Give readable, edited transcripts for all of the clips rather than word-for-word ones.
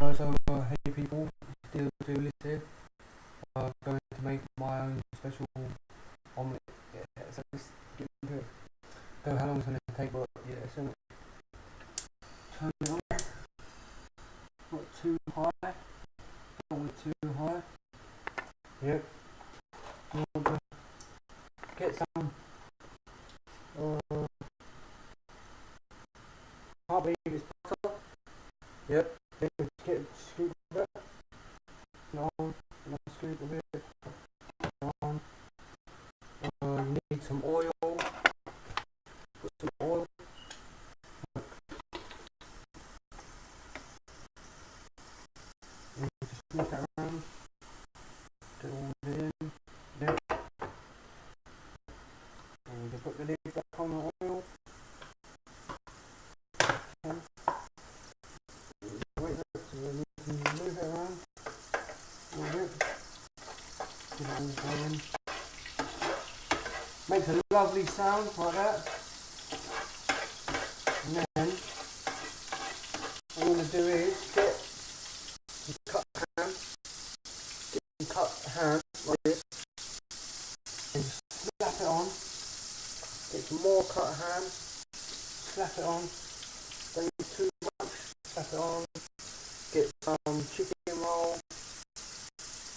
Hey people, still do list here. Going to make my own special omelet. Yeah, so let's get into it. Don't know how long it's going to take, but yeah, so turn it on. Not too high. Not too high. Yep. You want to get some. Can't believe it's butter. Yep. Then get a scoop of it. On. Another scoop of it. On. You need some oil. Put some oil. And just sneak that around. Get all in. Yep. And you put the lid back on the oil. And wait so you can move it around. A little bit. Get it all going. Makes a lovely sound like that. And then what I'm going to do is get some cut ham like this and slap it on. Get some more cut ham, slap it on. Don't use too much, slap it on. Get some chicken roll.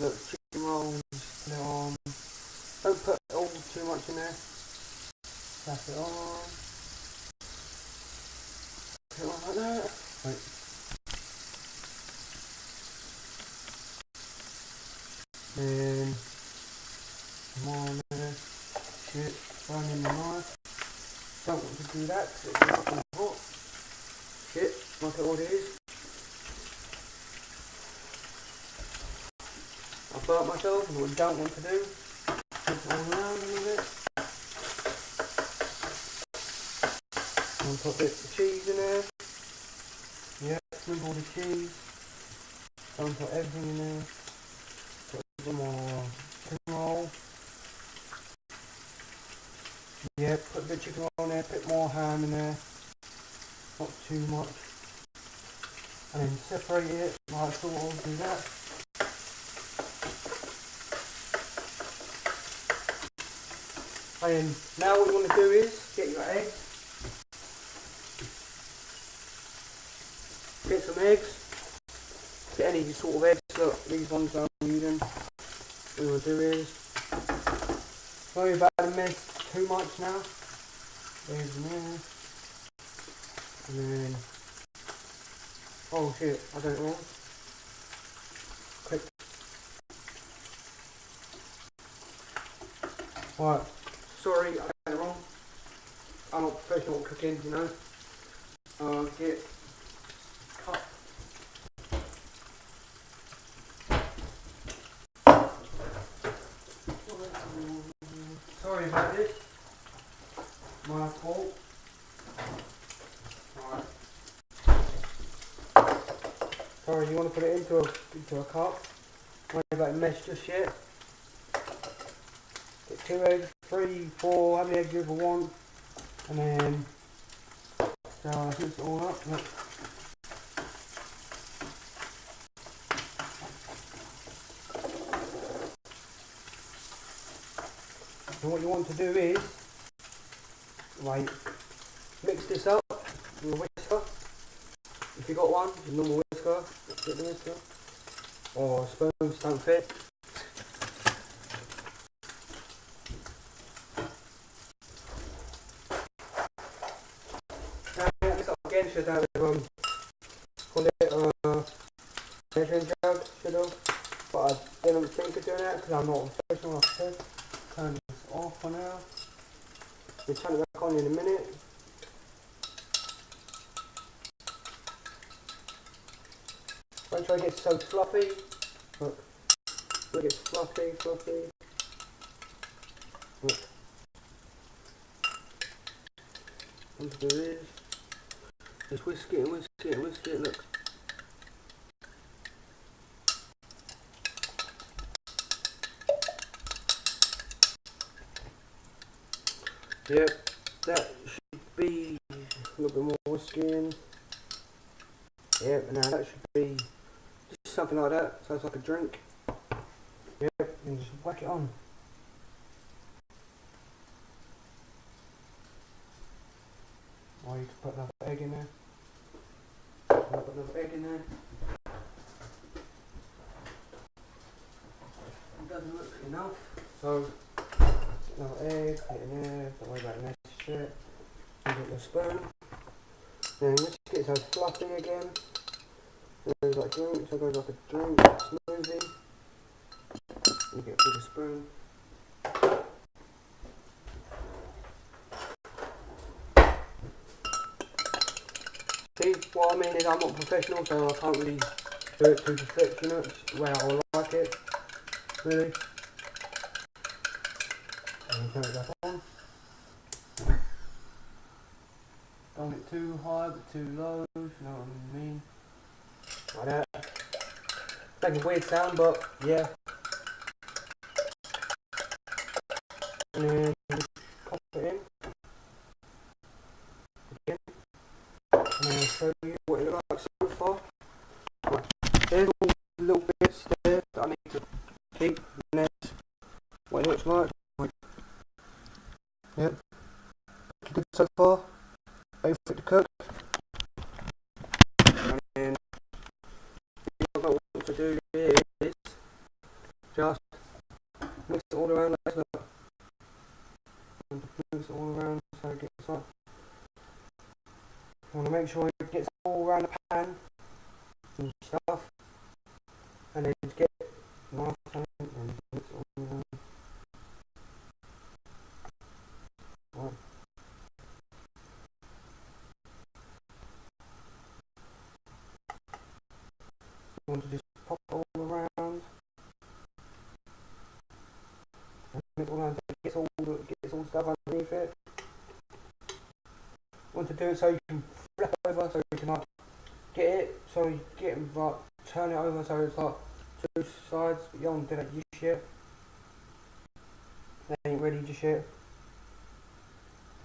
Look, chicken roll, just put it on. Don't put all too much in there. Slap it on. Put it on like that. Right. Then come on there. Shit, burning the knife. Don't want to do that because it's not too hot. Shit, like it already is. I burnt myself, and what I don't want to do. Mix it all around a little bit. And put a bit of cheese in there. Yeah, sprinkle the cheese. Don't put everything in there. Put a bit more chicken roll. Yeah, put a bit of chicken roll in there, a bit more ham in there. Not too much. And then separate it like sort of do that. And now what you want to do is get your eggs. Get some eggs. Get any sort of eggs. Look, these ones I'm using. What you want to do is worry about the mess too much now. There's an egg. And then oh shit, I got it wrong. Quick. Right. Sorry, I got it wrong. I'm not professional at cooking, you know. Get cup. Sorry about this. My fault. Alright. Sorry, you want to put it into a cup. Don't worry about the mess just yet. Get 2 eggs, 3, 4, how many eggs you ever want. And then mix it all up. Look. And what you want to do is mix this up with a whisker. If you got one, a normal whisker, get the whisker. Or spoons don't fit. Again, should have call it measuring jug, should have, but I didn't think of doing that because I'm not professional enough to. Turn this off for now. We'll turn it back on in a minute. Make sure it gets so fluffy. Look, it gets fluffy. Look. What to do is just whisk it, look. Yep, that should be a little bit more whisking. Yep, and now that should be something like that, so it's like a drink. Yep, and just whack it on. Or you can put another egg in there. Put another egg in there. It doesn't look enough, so another egg, put it in there, don't worry about the next shit. You get your spoon. Then once it gets so fluffy again, it goes like a drink, so it goes like a drink, smoothie. You get a bigger spoon. See, what I mean is I'm not professional, so I can't really do it to perfection, you know, it's the way I like it, really. And turn it back on. Don't get too high but too low, if you know what I mean. Like that. Makes a weird sound, but yeah. And then just pop it in. Again. And then I'll show you what it looks like so far. Right. There's all the little bits there that I need to keep, and that's what it looks like. Yep. Good so far. Wait for it to cook. And then what I want to do is just mix it all around like that. Mix it all around so it gets like. I want to make sure it gets all around the pan and stuff. And then just get nice and mix it all around. Right. I want to just pop it all around. And mix it all around so it gets all stuff underneath it. Want to do it so you can flip it over, so you can like get it, so you get it, like turn it over so it's like two sides, but you don't want to do that just yet. That ain't ready just yet.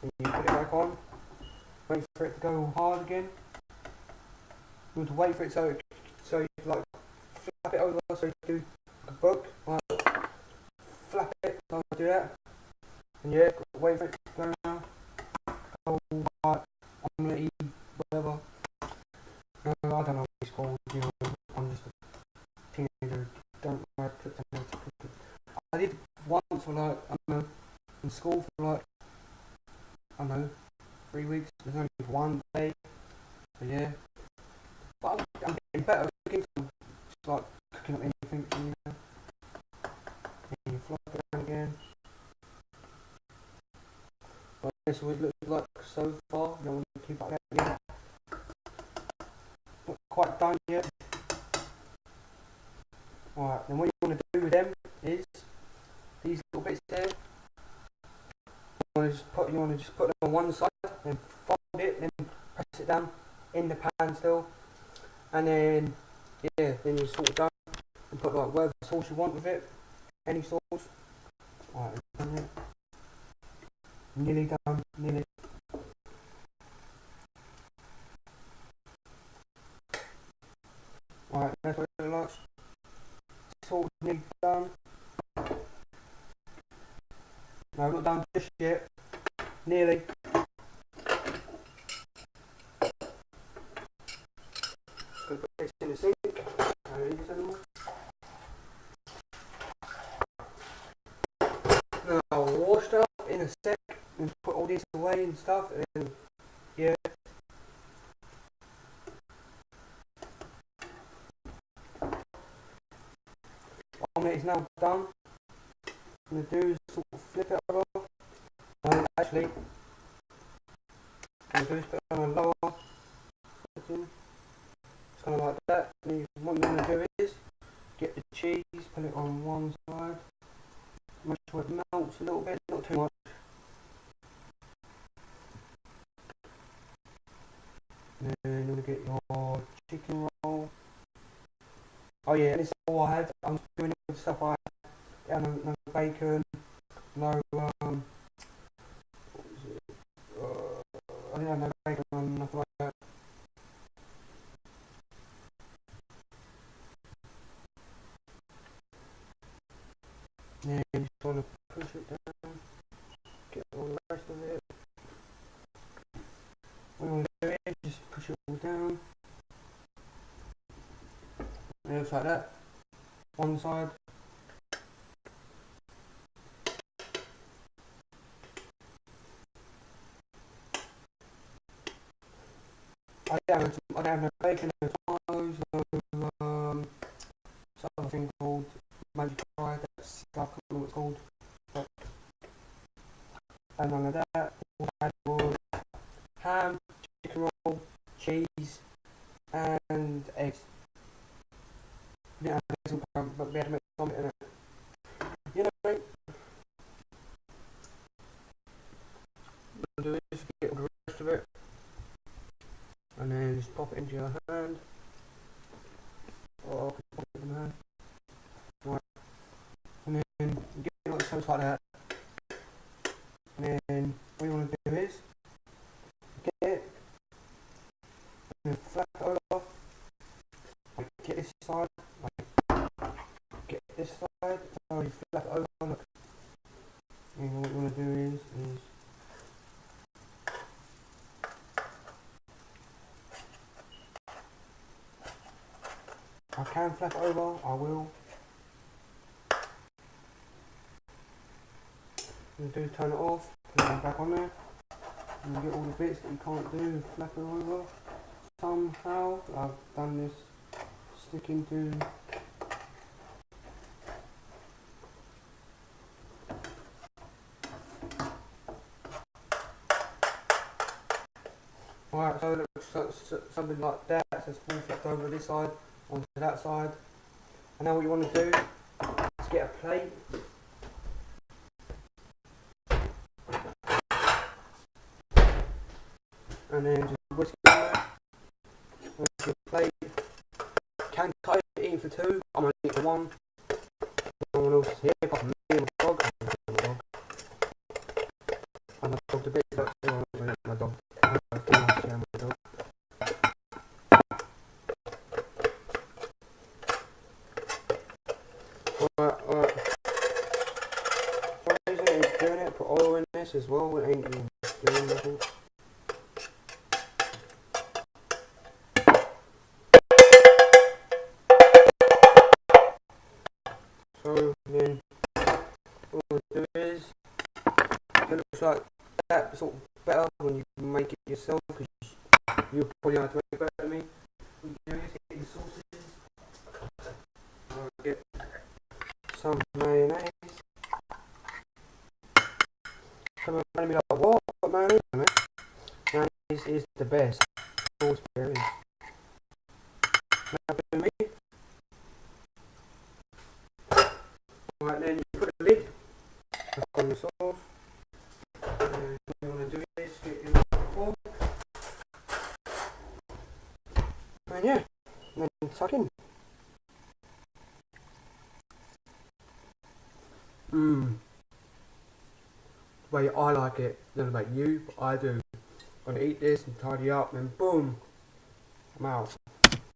And you put it back on, wait for it to go hard again. You want to wait for it so you like flap it over so you do a book, like flap it, so I do that. And yeah, wait for it to go now. Oh, like omelet, whatever. I don't know what it's called, you know, I'm just a teenager, don't know how to cook anything. I did once for like, I don't know, in school for like, I don't know, 3 weeks, there's only one day, so yeah. But I'm getting better at cooking, so I'm just like cooking up anything, you know. And you flop it around again. But this is what it looks like so far, you don't want to keep like that yet. Not quite done yet. Alright, then what you want to do with them is these little bits there. You want to just put them on one side, then fold it, then press it down in the pan still, and then yeah, then you're sort of done. And put like whatever sauce you want with it, any sauce. Alright, done it. Nearly done, nearly. Alright, that's what it looks like. Sauce nearly done. No, not done just yet. Nearly. Gonna put this in the sink. I don't need this anymore. Now I'll wash it up in a sec and put all this away and stuff, and yeah. Omelette is now done. What I'm going to do is sort of flip it over. No, actually, what I'm going to do is put it on a lower setting. It's kind of like that. And what I'm going to do is get the cheese, put it on one side, make sure it melts a little bit, not too much. And then you're going to get your chicken roll. Oh yeah, and this is all I had. I'm doing it with stuff I had. No bacon, no what was it? I didn't have no bacon or nothing like that. Then you just want to push it down, get all the rest of it. What you want to do is just push it all down. And it looks like that. One side. I don't have no bacon, no tomatoes, no something called magic fry. That's I can't remember what it's called. But and none of that. All I had was ham, chicken roll, cheese, and eggs. We didn't have eggs all the time, but we had to make something in it. You know, mate. What you do is get all the rest of it, and then just pop it into your hand. Or pop it in your hand. Right. And then you get it like so, like that. And then what you want to do is get it and then flap it over. Like get this side, like get this side, so you flap it over. Look. And what you want to do is I can flap it over, I will. What you do is turn it off, put it back on there, and you get all the bits that you can't do, flap it over. Somehow I've done this sticking to Alright, so it looks something like that. So it's full flipped over this side onto that side. And now what you want to do is get a plate. And then just whisk it in there. Whisk the plate. Can cut it in for two. I'm going to eat for one. No one else is here apart from me and my dog. And my dog, the bit that's still on my dog. Alright. For some reason it ain't doing it, put oil in this as well, it ain't doing nothing. So then what we'll do is, it looks like that sort of better when you make it yourself, because you'll probably have to make it better than me. What you do is get your sauces. Get some mayonnaise. Some are going to be like, what mayonnaise, man? Mayonnaise is the best sauce there is. Now for me. Alright, then you put the lid back on the sauce. And what you want to do is get your foll. And yeah, then tuck in. The way I like it, I don't know about you, but I do. I'm going to eat this and tidy up and boom, I'm out.